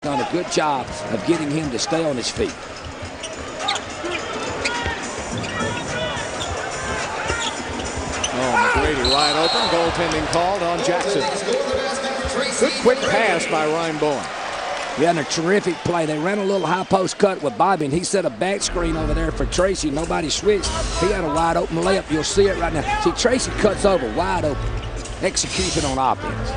Done a good job of getting him to stay on his feet. Oh, McGrady wide open. Goaltending called on Jackson. Good quick pass by Ryan Bowen. Yeah, and a terrific play. They ran a little high post cut with Bobby, and he set a back screen over there for Tracy. Nobody switched. He had a wide open layup. You'll see it right now. See, Tracy cuts over wide open. Execution on offense.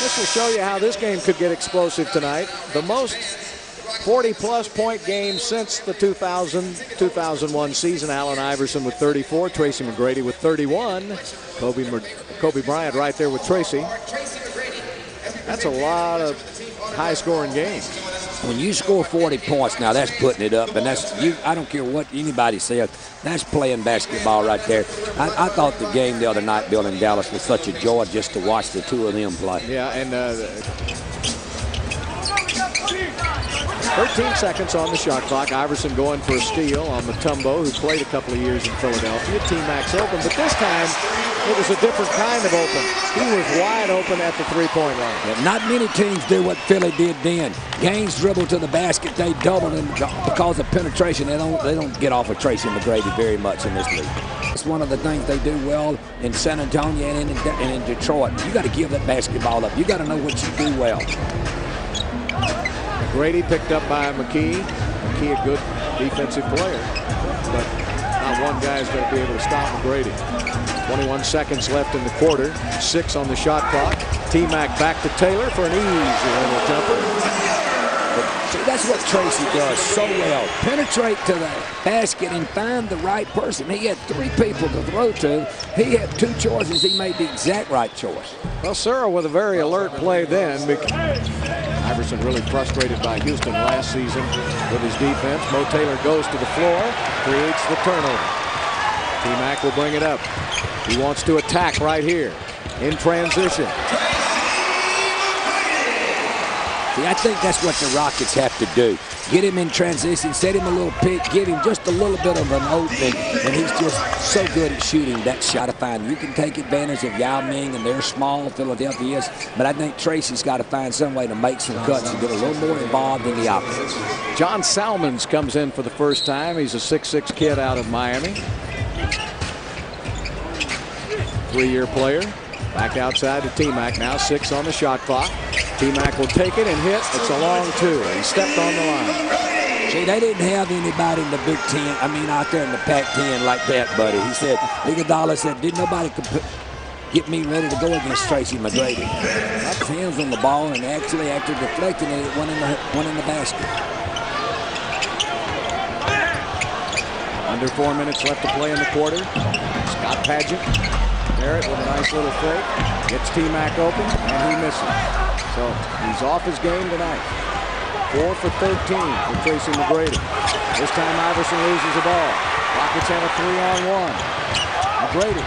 This will show you how this game could get explosive tonight. The most 40-plus point game since the 2000-2001 season. Allen Iverson with 34, Tracy McGrady with 31. Kobe Bryant right there with Tracy. That's a lot of high-scoring games. When you score 40 points, now that's putting it up, and that's you. I don't care what anybody says. That's playing basketball right there. I thought the game the other night, Bill, in Dallas, was such a joy just to watch the two of them play. Yeah, and 13 seconds on the shot clock. Iverson going for a steal on Mutombo, who played a couple of years in Philadelphia. T-Mac's open, but this time it was a different kind of open. He was wide open at the three-point line. Yeah, not many teams do what Philly did then. Gaines dribble to the basket, they double, and because of penetration, they don't get off of Tracy McGrady very much in this league. It's one of the things they do well in San Antonio and in Detroit. You got to give that basketball up. You got to know what you do well. Grady picked up by McKee. McKee, a good defensive player, but not one guy's going to be able to stop McGrady. 21 seconds left in the quarter. 6 on the shot clock. T-Mac back to Taylor for an easy little jumper. See, that's what Tracy does so well. Penetrate to the basket and find the right person. He had 3 people to throw to. He had 2 choices. He made the exact right choice. Well, Searle with a very alert play then. Iverson really frustrated by Houston last season with his defense. Mo Taylor goes to the floor, creates the turnover. T-Mac will bring it up. He wants to attack right here in transition. See, I think that's what the Rockets have to do. Get him in transition, set him a little pick, give him just a little bit of an opening, and he's just so good at shooting that shot of fine. You can take advantage of Yao Ming, and they're small, Philadelphia is, but I think Tracy's got to find some way to make some cuts and get a little more involved in the offense. John Salmons comes in for the first time. He's a 6'6" kid out of Miami. 3-year player. Back outside to T-Mac now. 6 on the shot clock. T-Mac will take it and hit. It's a long 2. He stepped on the line. See, they didn't have anybody in the Big Ten, out there in the Pac-10 like that, buddy. He said, Iguodala said, didn't nobody get me ready to go against Tracy McGrady. Got his hands on the ball, and actually, after deflecting it, it went in the basket. Under 4 minutes left to play in the quarter. Scott Padgett. Barrett with a nice little fake. Gets T-Mac open, and he misses. So he's off his game tonight. 4 for 13 for Tracy McGrady. This time Iverson loses the ball. Rockets have a 3-on-1. McGrady.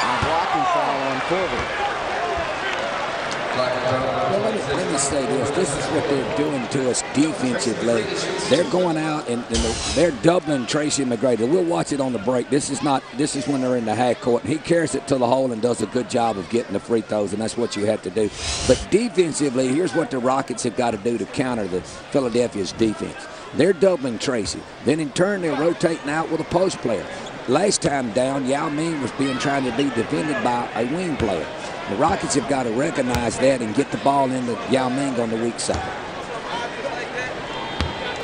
And a blocking foul on Corver. Well, let me say this. This is what they're doing to us defensively. They're going out and they're doubling Tracy McGrady. We'll watch it on the break. This is when they're in the half court. He carries it to the hole and does a good job of getting the free throws, and that's what you have to do. But defensively, here's what the Rockets have got to do to counter the Philadelphia's defense. They're doubling Tracy. Then in turn, they're rotating out with a post player. Last time down, Yao Ming was trying to be defended by a wing player. The Rockets have got to recognize that and get the ball into Yao Ming on the weak side.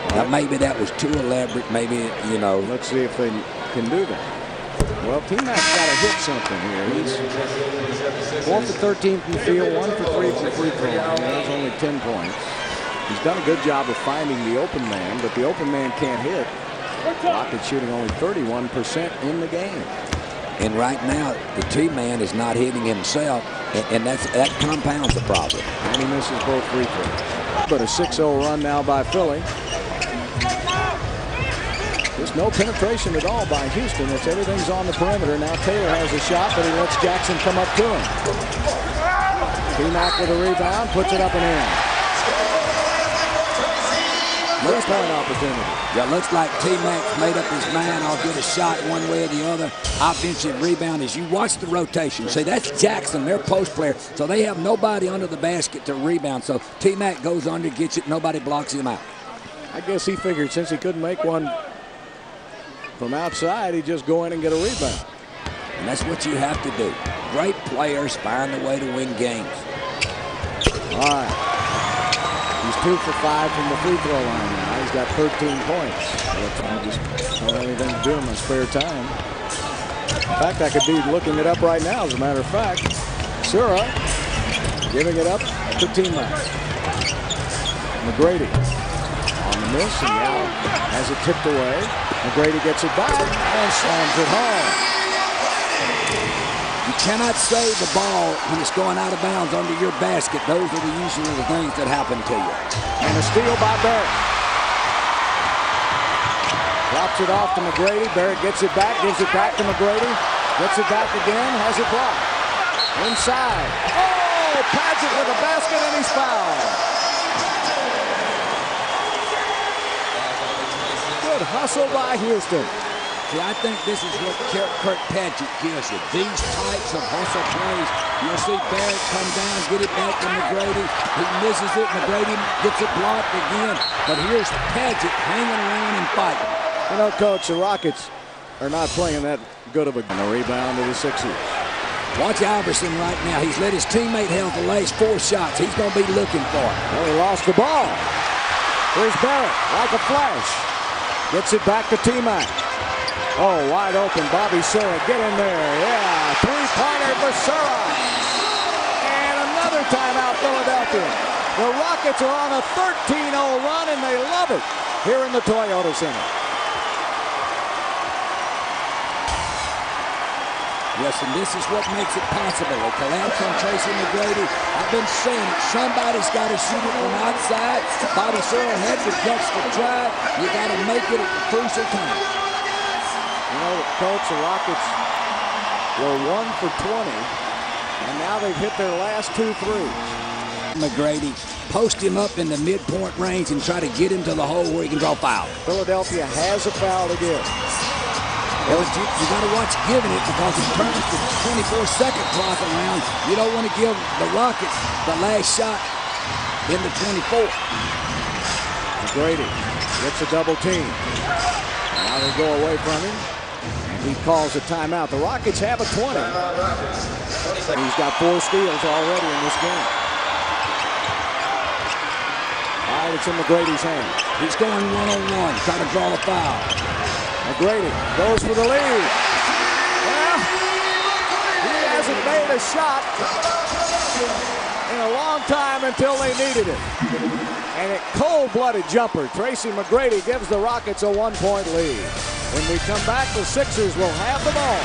Now, maybe that was too elaborate. Maybe, Let's see if they can do that. Well, T-Mac's got to hit something here. He's 4 for 13 from the field, 1 for 3 from free throw. That's only 10 points. He's done a good job of finding the open man, but the open man can't hit. Rockets shooting only 31% in the game. And right now, the T-man is not hitting himself, and that compounds the problem. And he misses both free throws. But a 6-0 run now by Philly. There's no penetration at all by Houston. It's everything's on the perimeter. Now Taylor has a shot, but he lets Jackson come up to him. T-Mac with a rebound, puts it up and in. Three-point opportunity. Yeah, looks like T-Mac made up his mind. I'll get a shot one way or the other. Offensive rebound. As you watch the rotation, see, that's Jackson, their post player. So they have nobody under the basket to rebound. So T-Mac goes under, gets it. Nobody blocks him out. I guess he figured since he couldn't make one from outside, he'd just go in and get a rebound. And that's what you have to do. Great players find a way to win games. All right. He's 2 for 5 from the free throw line now. He's got 13 points. I just don't have anything to do in my spare time. In fact, I could be looking it up right now, as a matter of fact. Sura giving it up to T-Mac. McGrady on the miss, and now has it tipped away. McGrady gets it back and slams it home. You cannot save the ball when it's going out of bounds under your basket. Those are usually the things that happen to you. And a steal by Barrett. Drops it off to McGrady. Barrett gets it back, gives it back to McGrady. Gets it back again, has it blocked. Inside. Oh, Padgett with a basket, and he's fouled. Good hustle by Houston. See, I think this is what Kurt Padgett gives you. These types of hustle plays. You'll see Barrett come down, get it back to McGrady. He misses it. McGrady gets it blocked again. But here's Padgett hanging around and fighting. You know, Coach, the Rockets are not playing that good of a rebound to the Sixers. Watch Iverson right now. He's let his teammate have the last 4 shots. He's going to be looking for it. Well, he lost the ball. Here's Barrett, like a flash. Gets it back to T-Mac. Oh, wide open, Bobby Sura, get in there, yeah, three-pointer for Sura. And another timeout, Philadelphia. The Rockets are on a 13-0 run, and they love it here in the Toyota Center. Yes, and this is what makes it possible. A collapse on Tracy McGrady. I've been saying it. Somebody's got to shoot it from outside. Bobby Sura had the guts to try. You got to make it at the crucial time. You know, Coach, the Rockets were 1 for 20, and now they've hit their last 2 threes. McGrady, post him up in the midpoint range and try to get him to the hole where he can draw foul. Philadelphia has a foul to give. You got to watch giving it because it turns the 24-second clock around. You don't want to give the Rockets the last shot in the 24. McGrady gets a double team. Now they go away from him. He calls a timeout. The Rockets have a 20. He's got 4 steals already in this game. All right, it's in McGrady's hand. He's going one-on-one, trying to draw a foul. McGrady goes for the lead. Well, he hasn't made a shot in a long time until they needed it. And a cold-blooded jumper. Tracy McGrady gives the Rockets a 1-point lead. When we come back, the Sixers will have the ball.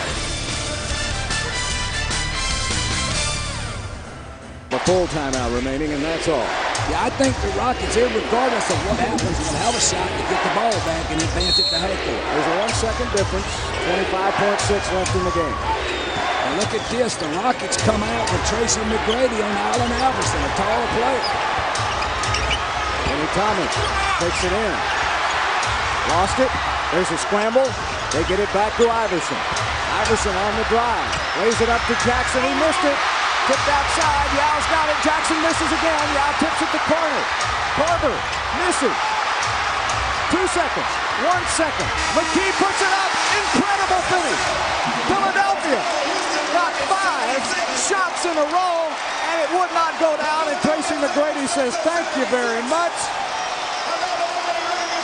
A full timeout remaining, and that's all. Yeah, I think the Rockets here, regardless of what happens, will have a shot to get the ball back and advance it to half court. There's a 1-second difference. 25.6 left in the game. And look at this. The Rockets come out with Tracy McGrady on Allen Iverson, a taller player. Thomas takes it in. Lost it. There's a scramble. They get it back to Iverson. Iverson on the drive. Lays it up to Jackson. He missed it. Tipped outside. Yow's got it. Jackson misses again. Yow tips it to corner. Carter misses. 2 seconds. 1 second. McGee puts it up. Incredible finish. Philadelphia got 5 shots in a row, and it would not go down. And Tracy McGrady says, "Thank you very much.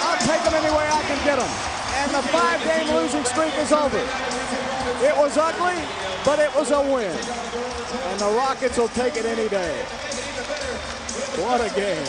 I'll take them any way I can get them." And the 5-game losing streak is over. It was ugly, but it was a win. And the Rockets will take it any day. What a game.